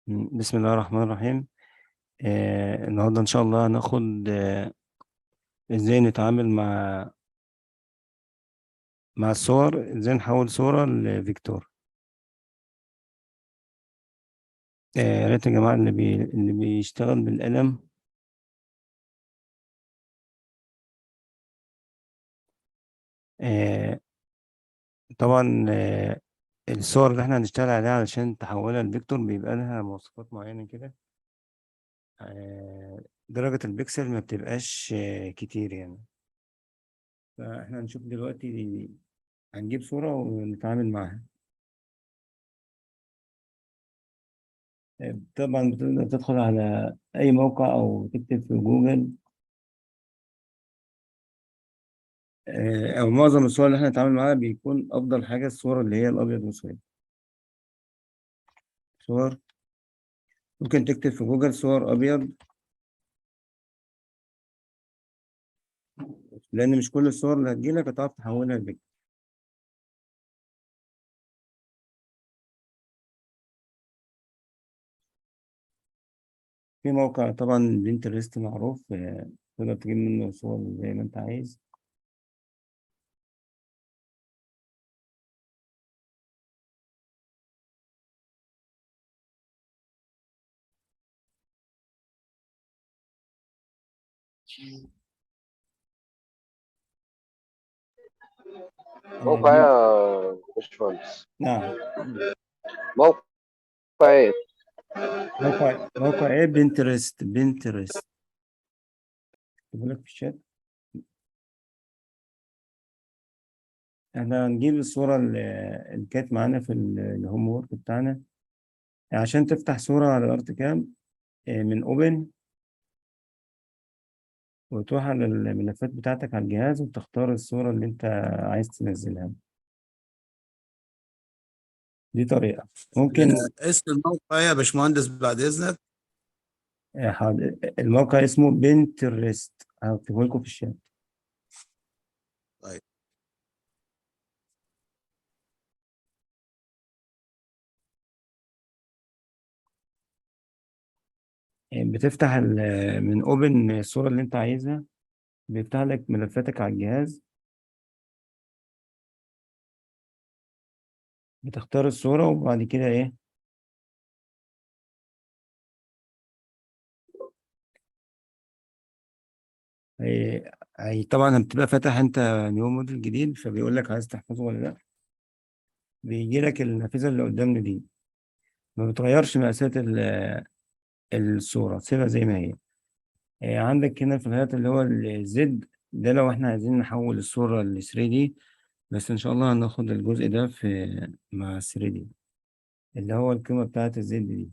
بسم الله الرحمن الرحيم. النهارده إن شاء الله هناخد إزاي نتعامل مع الصور، إزاي نحول صورة لفيكتور. يا ريت يا جماعة اللي بيشتغل بالقلم. آه، طبعا الصور اللي احنا هنشتغل عليها علشان تحولها لفيكتور بيبقى لها مواصفات معينة كده. درجة البكسل ما بتبقاش كتير يعني. فاحنا هنشوف دلوقتي، هنجيب صورة ونتعامل معاها. طبعا بتقدر تدخل على أي موقع أو تكتب في جوجل، أو معظم الصور اللي احنا بنتعامل معاها بيكون أفضل حاجة الصور اللي هي الأبيض والأسود. صور، ممكن تكتب في جوجل صور أبيض، لأن مش كل الصور اللي هتجيلك هتعرف تحولها لبيك. في موقع طبعا بنترست معروف، تقدر تجيب منه صور زي ما أنت عايز. موقع دي، يا باشمهندس. نعم. موقع ايه؟ موقع إيه؟ بنترست. أكتبه لك في الشات. احنا هنجيب الصورة اللي كانت معانا في الهوم وورك بتاعنا. عشان تفتح صورة على الارت كام، من اوبن، وتروح على الملفات بتاعتك على الجهاز وتختار الصورة اللي انت عايز تنزلها. دي طريقة ممكن. اسم الموقع يا باشمهندس بعد اذنك. الموقع اسمه بنترست، هكتبه لكم في الشات. طيب. بتفتح من اوبن الصورة اللي انت عايزها، بيفتح لك ملفاتك على الجهاز، بتختار الصورة وبعد كده ايه، هي طبعا بتبقى فاتح انت نيو موديل جديد، فبيقول لك عايز تحفظه ولا لا. بيجي لك النافذة اللي قدامنا دي، ما بتغيرش مقاسات الصورة، سيبها زي ما هي. عندك هنا في الهيئة اللي هو الزد ده، لو احنا عايزين نحول الصورة ل 3D، بس ان شاء الله هناخد الجزء ده مع 3D، اللي هو القيمة بتاعة الزد دي.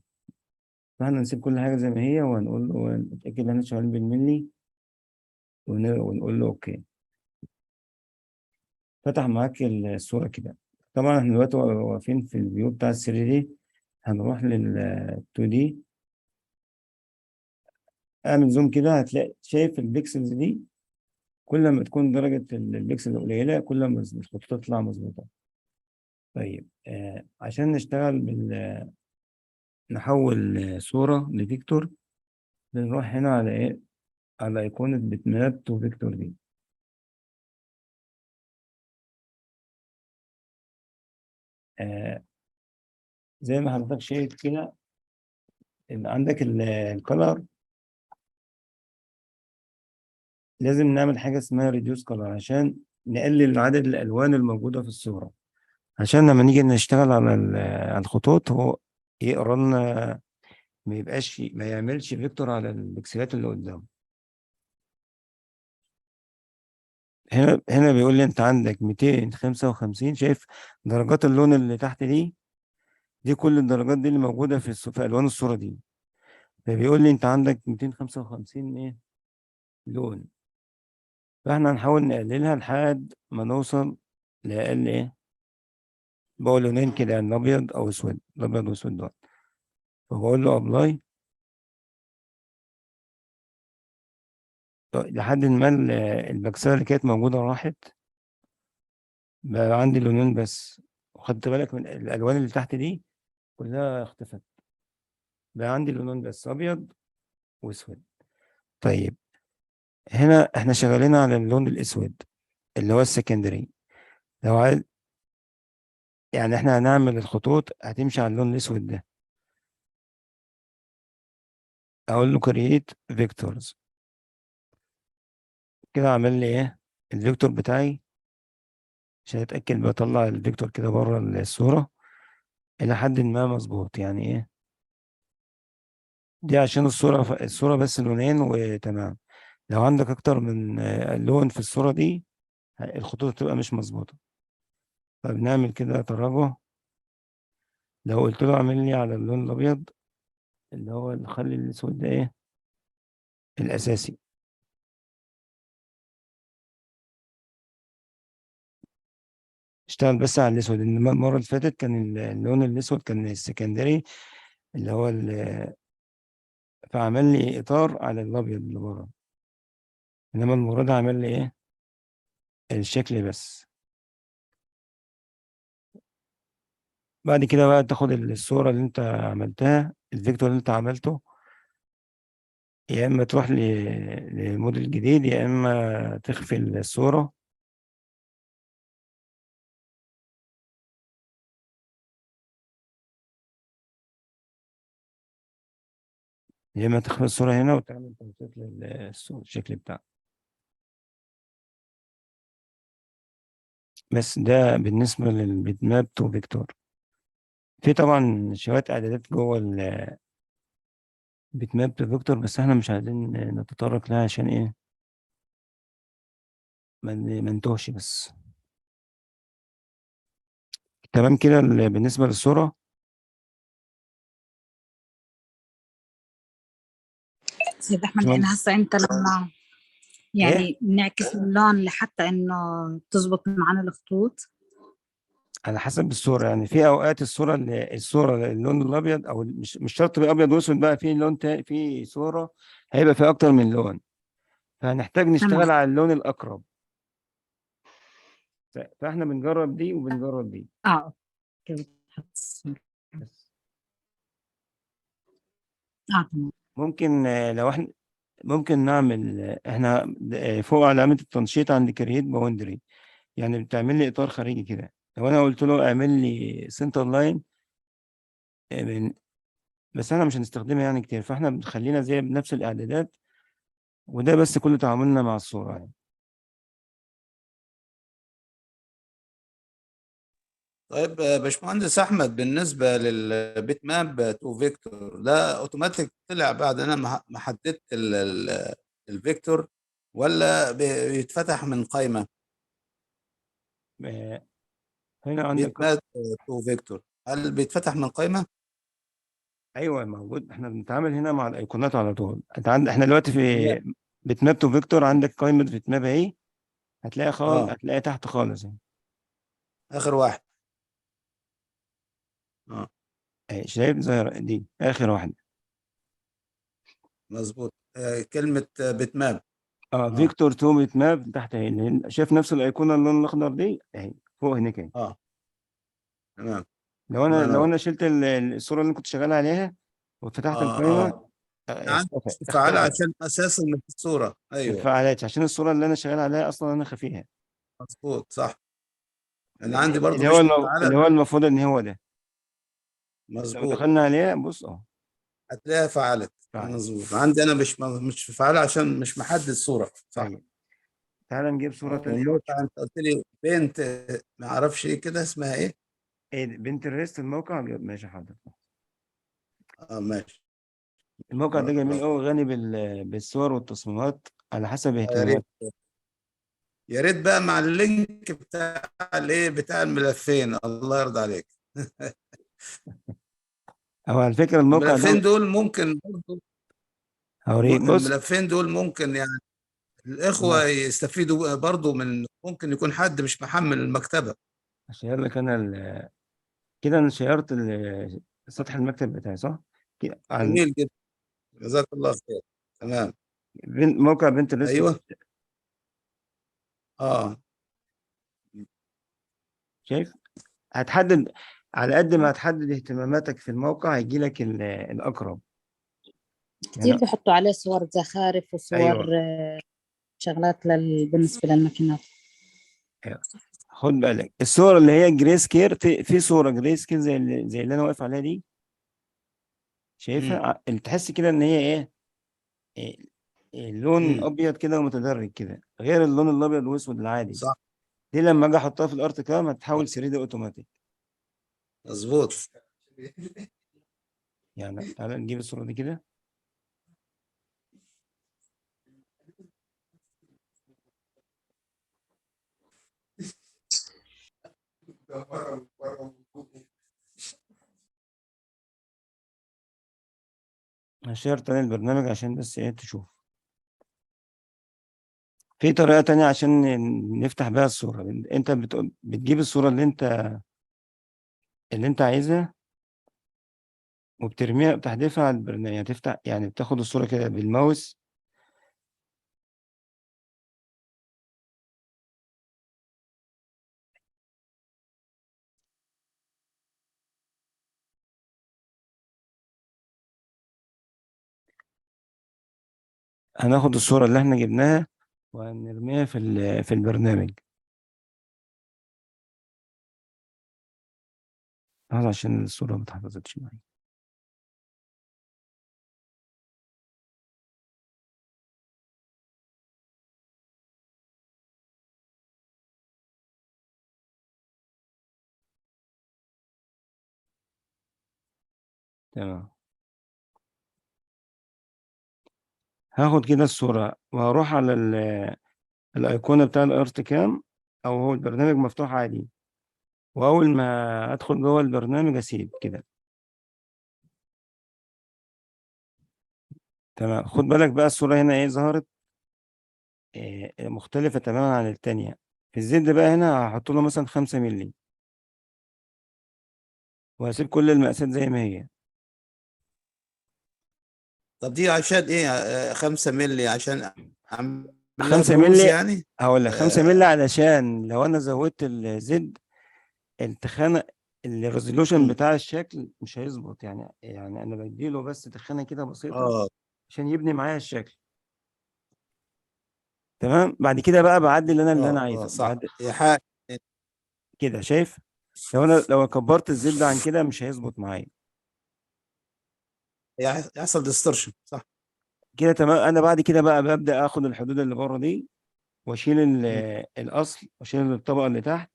فاحنا نسيب كل حاجة زي ما هي، وهنقول له نتأكد ان احنا شغالين بالملي، ونقول له اوكي. فتح معاك الصورة كده. طبعا احنا دلوقتي واقفين في الفيو بتاع ال 3D، هنروح لل 2D. اعمل زوم كده، هتلاقي شايف البيكسلز دي، كل ما تكون درجة البيكسل قليلة كل ما الخطوط تطلع مظبوطة. طيب، عشان نشتغل نحول صورة لفيكتور، بنروح هنا على ايه، على ايقونة بتماب تو فيكتور دي. آه زي ما حضرتك شايف كده، إن عندك الكلر، لازم نعمل حاجة اسمها ريديوس كلر عشان نقلل عدد الألوان الموجودة في الصورة، عشان لما نيجي نشتغل على على الخطوط، هو يقرا لنا، ما يعملش فيكتور على البكسلات اللي قدامه. هنا بيقول لي انت عندك 255، شايف درجات اللون اللي تحت دي كل الدرجات دي اللي موجودة في ألوان الصورة دي. فبيقول لي انت عندك 255 ايه لون، فاحنا هنحاول نقللها لحد ما نوصل لأقل ايه، بقول لونين كده، يعني الأبيض أو أسود، الأبيض وأسود دول. فبقول له أبلاي، لحد ما البكسلة اللي كانت موجودة راحت، بقى عندي لونين بس. وخدت بالك من الألوان اللي تحت دي كلها اختفت. بقى عندي لونين بس، ابيض واسود. طيب هنا احنا شغالين على اللون الاسود اللي هو السكندري. لو عايز يعني احنا هنعمل الخطوط هتمشي على اللون الاسود ده، اقول له كرييت فيكتورز كده، عامل لي ايه الفيكتور بتاعي عشان اتاكد بطلع الفيكتور كده بره الصوره الى حد ما مظبوط. يعني ايه دي؟ عشان الصوره بس لونين وتمام. لو عندك اكتر من لون في الصوره دي الخطوط تبقى مش مظبوطه. فبنعمل كده تراجع. لو قلت له اعمل لي على اللون الابيض اللي هو اللي خلي الاسود ده ايه الاساسي، اشتغل بس على الاسود. انما المره اللي فاتت كان اللون الاسود كان السكندري اللي هو فعمل لي اطار على الابيض اللي بره. انما المره ده عمل لي ايه الشكل بس. بعد كده بقى تاخد الصوره اللي انت عملتها، الفيكتور اللي انت عملته، يا اما تروح لموديل جديد يا اما تخفي الصوره. يا اما تخفي الصوره هنا وتعمل تنسيق للصوره الشكل بتاعها. بس ده بالنسبه للبيت ماب تو فيكتور. في طبعا شويه اعدادات جوه البيت ماب تو فيكتور، بس احنا مش عايزين نتطرق لها عشان ايه ما نتوهش بس. تمام كده بالنسبه للصوره. سيد أحمد، باشمهندس لأن هسه أنت لما ايه، يعني نعكس اللون لحتى إنه تزبط معنا الخطوط. على حسب الصوره. يعني في اوقات الصوره اللون الابيض او مش شرط يبقى ابيض واسود، بقى في لون تاني في صوره هيبقى فيها اكتر من لون، فهنحتاج تمام. نشتغل على اللون الاقرب. فاحنا بنجرب دي وبنجرب دي أوكي. بتحط الصورة. بس. تمام. ممكن لو احنا ممكن نعمل احنا فوق علامة التنشيط عند كرييت باوندري، يعني بتعمل لي اطار خارجي كده. لو انا قلت له اعمل لي سنتر لاين، بس احنا مش هنستخدمها يعني كتير، فاحنا بنخلينا زي بنفس الاعدادات. وده بس كل تعاملنا مع الصورة يعني. طيب باشمهندس احمد، بالنسبه للبيت ماب تو فيكتور ده اوتوماتيك طلع بعد انا ما حددت الفيكتور، ولا بيتفتح من قائمه؟ آه، هنا بيت عندك ماب تو فيكتور هل بيتفتح من قائمه؟ ايوه موجود. احنا بنتعامل هنا مع الايقونات على طول. احنا دلوقتي في لا. بتماب تو فيكتور. عندك قائمة بتماب اهي، اه، هتلاقي تحت خالص يعني. اخر واحد. اه، شايف ظاهرة دي اخر واحدة. مظبوط. كلمه بيت ماب. اه اه، فيكتور تو بيت ماب تحت اهي، شايف نفس الايقونة اللون الاخضر دي اهي فوق هناك اهي. اه، تمام. لو الله انا ينور. شلت الصورة اللي كنت شغال عليها وفتحت اه، القائمة اه، عندي مش مفعله اختفت. عشان اساسا في الصوره. ما ايوه، فعلتش عشان الصورة اللي انا شغال عليها اصلا انا خفيها. مظبوط، صح. انا عندي برضو اللي هو مش مفعله. اللي هو المفروض ان هو ده. لو مظبوط، دخلنا عليها بص هتلاقيها فعلت. فعلت. مظبوط، عندي انا مش فعالة عشان مش محدد الصورة، صح. ايوه تعال نجيب صورة تانية والموقع ونشوف. انت قلت لي بنت، ما اعرفش ايه كده اسمها ايه. ايه ده؟ بنترست الموقع ماشي حاضر. اه، ماشي. الموقع ده جميل قوي، غني بالصور والتصميمات على حسب يا ريت، اهتمامات. يا ريت بقى مع اللينك بتاع الايه بتاع الملفين، الله يرضى عليك. او على فكرة الموقع الملفين ده دول ممكن برضو، هوريك بص. الملفين دول ممكن يعني الإخوة تمام يستفيدوا برضو من، ممكن يكون حد مش محمل المكتبة. هشير لك انا كده انا شيرت سطح المكتب بتاعي صح كده عن جميل جدا، جزاك الله خير. تمام. موقع بنترست. ايوه. اه، شايف هتحدد على قد ما هتحدد اهتماماتك في الموقع هيجي لك الأقرب. كتير يعني بيحطوا عليه صور زخارف وصور أيوه. شغلات بالنسبة للماكينات. أيوه. خد بالك الصور اللي هي جري سكير، في صورة جري سكير زي اللي أنا واقف عليها دي، شايفها؟ امم اللي تحس كده إن هي إيه، اللون امم أبيض كده ومتدرج كده، غير اللون الأبيض والأسود العادي. صح، دي لما أجي أحطها في الأرت كام هتتحول 3D أوتوماتيك. مظبوط. يعني تعالى نجيب الصورة دي كده. هشير تاني البرنامج عشان بس تشوف. في طريقة تانية عشان نفتح بيها الصورة. انت بتجيب الصورة اللي انت عايزها وبترميها، بتحذفها على البرنامج. يعني تفتح، يعني بتاخد الصورة كده بالماوس، هناخد الصورة اللي احنا جبناها وهنرميها في البرنامج هذا عشان الصورة ما اتحفظتش معايا. تمام. هاخد كده الصورة وهروح على الأيقونة بتاع الارت كام، أو هو البرنامج مفتوح عادي، وأول ما أدخل جوه البرنامج أسيب كده. تمام. خد بالك بقى الصورة هنا ظهرت مختلفة تماما عن التانية. في الزد بقى هنا هحط له مثلا 5 مللي، وهسيب كل المقاسات زي ما هي. طب دي عشان ايه 5 مللي؟ عشان اعمل لها خمسة بروز مللي يعني؟ هقول لك 5 مللي آه، علشان لو أنا زودت الزد التخانة، الريزولوشن مم. بتاع الشكل مش هيظبط. يعني أنا بديله بس تخانة كده بسيطة اه عشان يبني معايا الشكل. تمام. بعد كده بقى بعدل أنا اللي أنا اه عايزه صح، بعد هي حاجه كده. شايف؟ لو كبرت الزد عن كده مش هيظبط معايا يحصل ديستورشن، صح. كده. تمام. أنا بعد كده بقى ببدأ آخد الحدود اللي بره دي واشيل مم. الاصل واشيل الطبقه اللي تحت،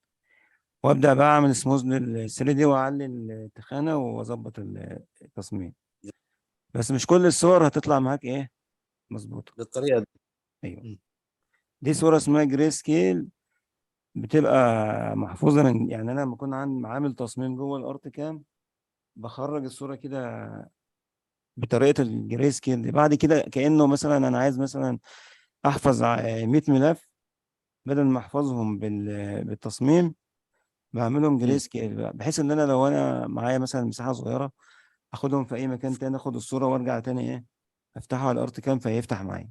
وابدا بقى اعمل سموز لل 3 دي واعلي التخانه واظبط التصميم. بس مش كل الصور هتطلع معاك مظبوطه. بالطريقه دي. ايوه. مم. دي صوره اسمها جري سكيل، بتبقى محفوظه يعني انا لما اكون عامل تصميم جوه الارت كام بخرج الصوره كده بطريقه الجري سكيل دي. بعد كده كانه مثلا انا عايز مثلا احفظ 100 ملف، بدل ما احفظهم بالتصميم بعملهم جري مم. سكيل بقى، بحيث ان انا لو انا معايا مثلا مساحه صغيره اخدهم في اي مكان تاني، اخد الصوره وارجع تاني افتحه على الارت كام فيفتح معايا.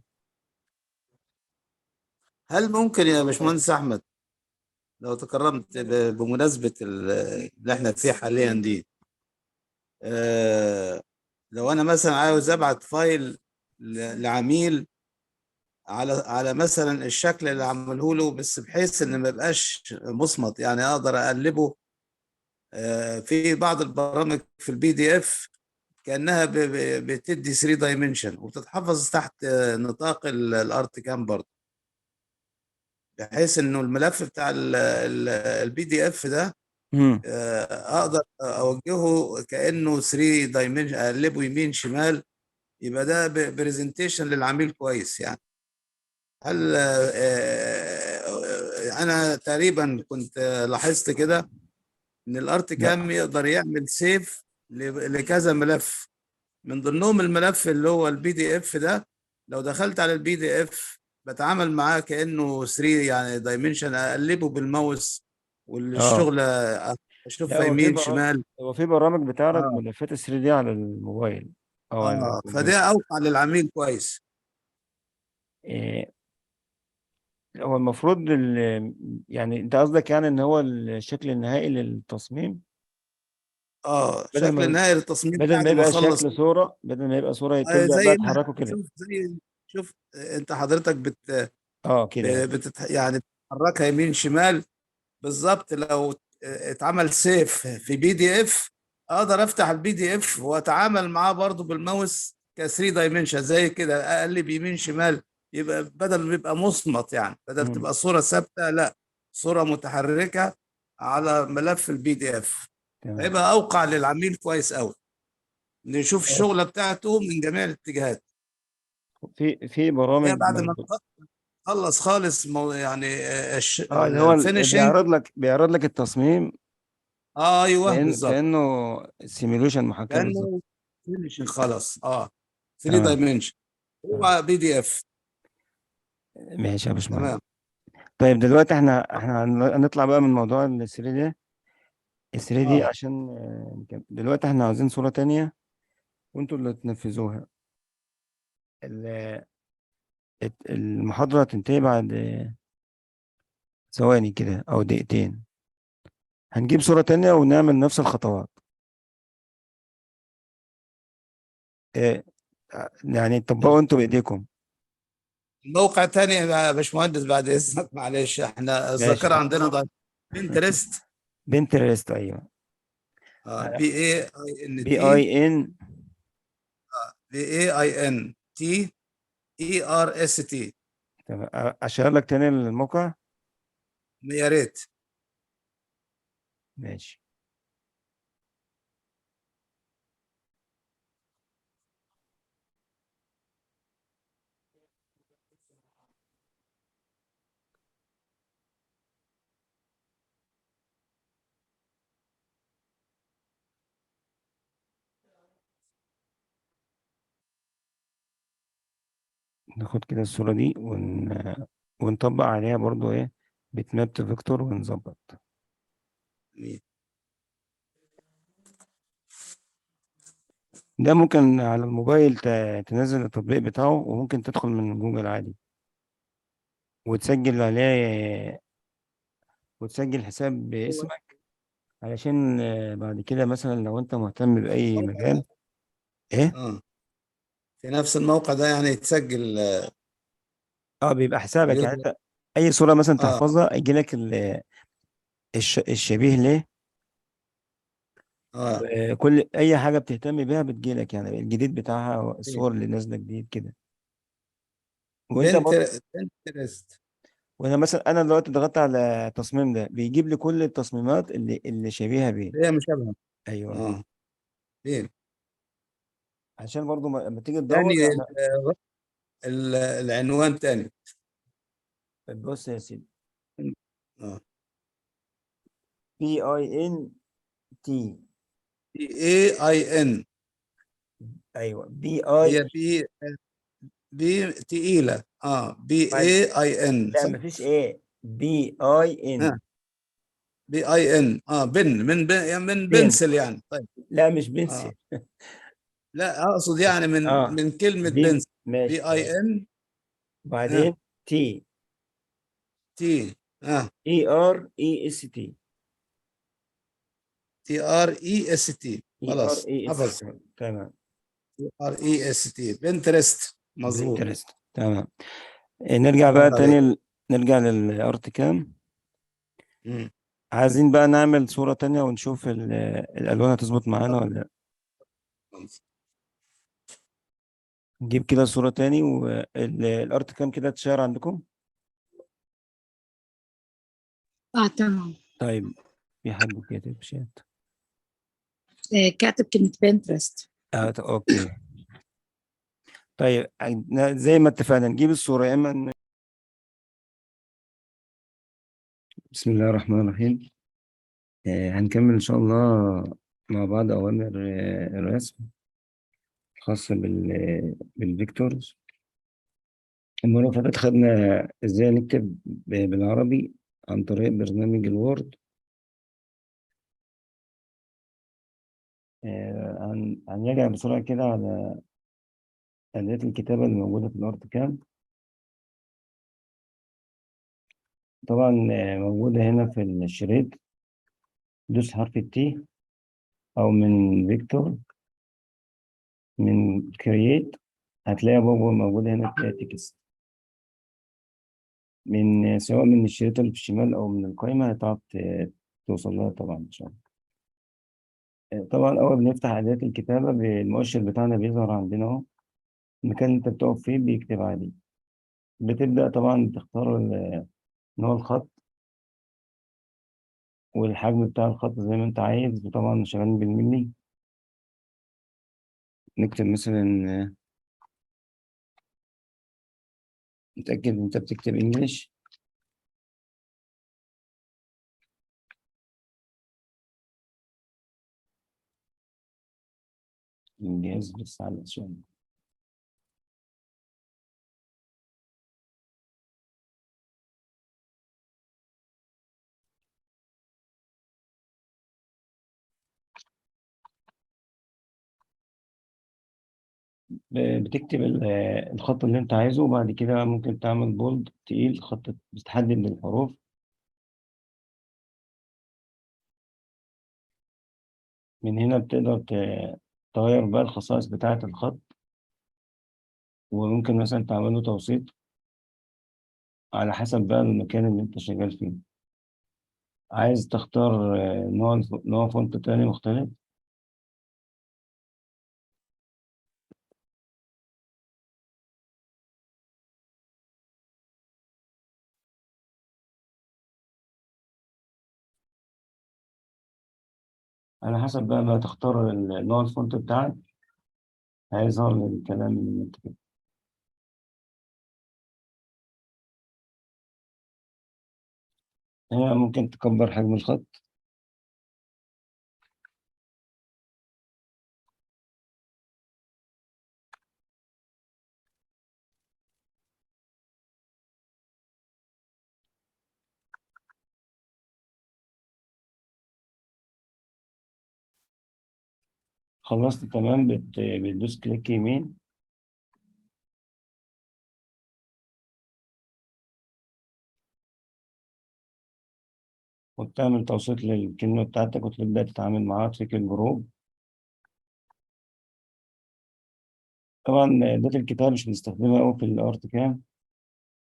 هل ممكن يا باشمهندس احمد لو تكرمت بمناسبه اللي احنا فيه حاليا دي، لو انا مثلا عاوز ابعت فايل لعميل على مثلا الشكل اللي عمله له، بس بحيث ان ما يبقاش مصمت، يعني اقدر اقلبه في بعض البرامج في البي دي اف كانها بتدي 3 دايمنشن وبتتحفظ تحت نطاق الارت كام برضه، بحيث انه الملف بتاع البي دي اف ده امم. اقدر اوجهه كانه 3 دايمنشن، اقلبه يمين شمال، يبقى ده برزنتيشن للعميل كويس يعني. هل انا تقريبا كنت لاحظت كده ان الارت كام لا. يقدر يعمل سيف لكذا ملف، من ضمنهم الملف اللي هو البي دي اف ده. لو دخلت على البي دي اف بتعامل معاه كانه 3 يعني دايمنشن، اقلبه بالماوس اه. والشغل لا، اشوفها يمين شمال. هو في برامج بتعرض اه ملفات 3 دي على الموبايل او على اه، فده الكمبيوتر. اوقع للعميل كويس. إيه هو المفروض يعني انت قصدك يعني ان هو الشكل النهائي للتصميم بدل شكل ما النهائي للتصميم بدل ما بعد ما يبقى اخلص. شكل صورة، بدل ما يبقى صورة تبدأ بقى زي ما تحركه كده. شوف انت حضرتك اه كده. يعني بتحركها يمين شمال بالظبط. لو اتعمل سيف في بي دي اف، اقدر افتح البي دي اف واتعامل معاه برضو بالماوس ك 3 دايمنشن زي كده، اقلب يمين شمال. يبقى بدل ما يبقى مصمت، يعني بدل مم. تبقى صورة ثابتة، لا، صورة متحركة على ملف البي دي اف. تمام. هيبقى اوقع للعميل كويس قوي، نشوف آه، الشغلة بتاعته من جميع الاتجاهات. في هي برامج بعد ما برضه. تخلص خالص يعني اه اللي هو الفينشنج. بيعرض لك التصميم ايوه بالظبط، كأنه سيميوليشن محاكاة بالظبط. كانه فينيشنج خلاص. 3 تمام. دايمنشن، تمام. هو بي دي اف. ماشي يا باشمهندس. تمام. طيب دلوقتي احنا هنطلع بقى من موضوع ال 3 دي. ال 3 دي اه عشان نكمل. دلوقتي احنا عاوزين صورة تانية وانتوا اللي تنفذوها. ال- المحاضرة هتنتهي بعد ثواني كده او دقيقتين. هنجيب صورة تانية ونعمل نفس الخطوات. اه، يعني طبقوا انتوا بايديكم. موقع تاني يا باشمهندس بعد اذنك، معلش احنا ماشي. الذاكره عندنا ضعيفه. بنترست. بنترست، ايوه. بي اي اي ان بي تي. اي ان. بي اي اي ان تي اي ار اس تي. تمام. اشير لك تاني الموقع. يا ريت. ماشي. ناخد كده الصورة دي ونطبق عليها برضو ايه، بتماب فيكتور ونظبط. ده ممكن على الموبايل تنزل التطبيق بتاعه، وممكن تدخل من جوجل عادي وتسجل عليه، وتسجل حساب هو باسمك، علشان بعد كده مثلا لو انت مهتم بأي الموقع مجال. ده ايه. في نفس الموقع ده يعني يتسجل. اه بيبقى حسابك، يعني يظهر. انت اي صورة مثلا اه تحفظها يجي لك الشبيه ليه. اه وكل اي حاجة بتهتم بيها بتجيلك، يعني الجديد بتاعها، الصور اللي نازلة جديد كده. وانت برضه. بنترست. وانا مثلا انا دلوقتي ضغطت على التصميم ده بيجيب لي كل التصميمات اللي شبيهة بيه. هي مشابهه. ايوه. اه فين عشان برضو لما تيجي تدور تاني يعني. العنوان تاني. بص يا سيدي. اه بي اي ان تي. بي اي اي ان. ايوه بي اي. هي بي تقيلة. بي بعد. اي اي ان لا صح؟ مفيش ايه، بي اي ان. بي اي ان. يعني من بين. بنسل يعني. طيب. لا مش اه بنسل. لا، اقصد يعني اه من كلمة بي. بنسل. بي ماشي اي تمام. ان. اه بعدين تي. تي. اه اي ار اي اس تي. تي ار اي اس تي. اي ار خلاص اي اس. حفظ. تمام. تي ار اي اس تي بنترست. مظبوط. بنترست. تمام. نرجع الله بقى ينور عليك. تاني نرجع للارت كام. مم. عايزين بقى نعمل صورة تانية ونشوف الالوان هتظبط معانا ولا لا. نجيب كده صورة تاني، والارت كام كده اتشير عندكم. تمام. طيب. في حد كاتب شات. كاتب كلمة بنترست. اوكي. طيب زي ما اتفقنا نجيب الصورة يا اما بسم الله الرحمن الرحيم. هنكمل ان شاء الله مع بعض اوامر الرسم خاصة بالفيكتورز. المرة اللي فاتت خدنا ازاي نكتب بالعربي عن طريق برنامج الوورد. هنراجع بسرعة كده على آليات الكتابة اللي موجودة في الأرت كام. طبعا موجودة هنا في الشريط. دوس حرف التي أو من فيكتور، من كرييت، هتلاقي برضه موجودة هنا تلاقي تكست، من سواء من الشريط اللي في الشمال أو من القائمة هتعرف توصل لها طبعا إن شاء الله. طبعا أول ما نفتح أداة الكتابة المؤشر بتاعنا بيظهر عندنا أهو، المكان اللي أنت بتقف فيه بيكتب عليه. بتبدأ طبعا تختار نوع الخط والحجم بتاع الخط زي ما أنت عايز، وطبعا شغالين بالملي. نكتب مثلا نتأكد إن أنت بتكتب إنجليش. الجهاز بس على شوية. بتكتب الخط اللي انت عايزه، وبعد كده ممكن تعمل بولد تقيل، خط بتحدد الحروف. من هنا بتقدر تغير بقى الخصائص بتاعة الخط، وممكن مثلا تعمله توسيط على حسب بقى المكان اللي انت شغال فيه. عايز تختار نوع فونت تاني مختلف، على حسب بقى ما تختار نوع الفونت بتاعك هيظهر الكلام اللي انت كده. هنا ممكن تكبر حجم الخط. خلصت تمام، بتدوس كليك يمين، وبتعمل توسيط للكلمة بتاعتك وتبدأ تتعامل معاها في الجروب. طبعا داتا الكتاب مش بنستخدمها أوي في الأرت كام،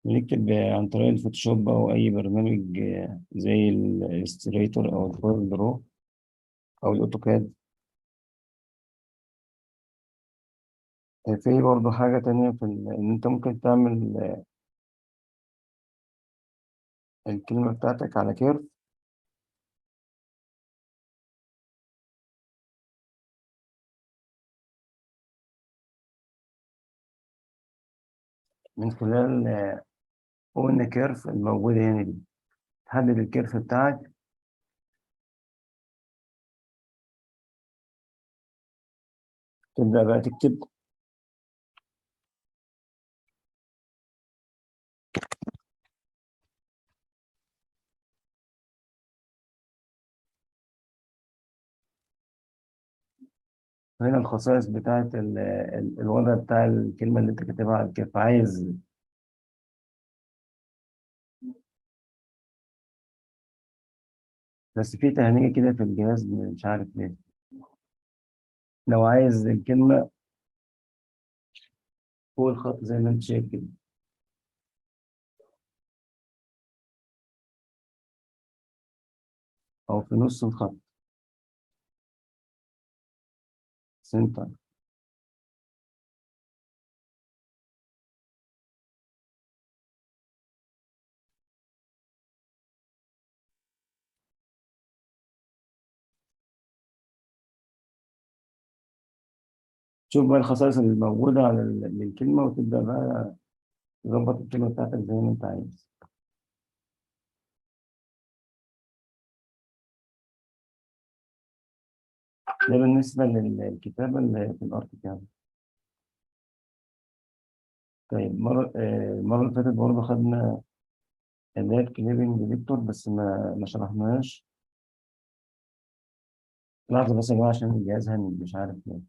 بنكتب عن طريق الفوتوشوب أو أي برنامج زي الإلستريتور أو الكورل درو أو الأوتوكاد. في برضه حاجة تانية إن أنت ممكن تعمل الكلمة بتاعتك على كيرف من خلال قلنا كيرف الموجودة هنا دي. تحدد الكيرف بتاعك، تبدأ بقى تكتب. هنا الخصائص بتاعت الوضع بتاع الكلمة اللي أنت كاتبها على الكيرف. عايز بس في تهنيجة كده في الجهاز مش عارف ليه. لو عايز الكلمة فوق الخط زي ما أنت شايف كده، أو في نص الخط سنتر. شوف بقى الخصائص اللي موجودة على الكلمة، وتبدأ بقى تظبط الكلمة بتاعتك زي ما أنت عايز. ده بالنسبة للكتابة اللي في الأرت كام. طيب المرة اللي فاتت برضه خدنا اللي هي الكليبنج فيكتور، بس ما شرحناهاش. لحظة بس يا جماعة عشان الجهاز هنج مش عارف ليه.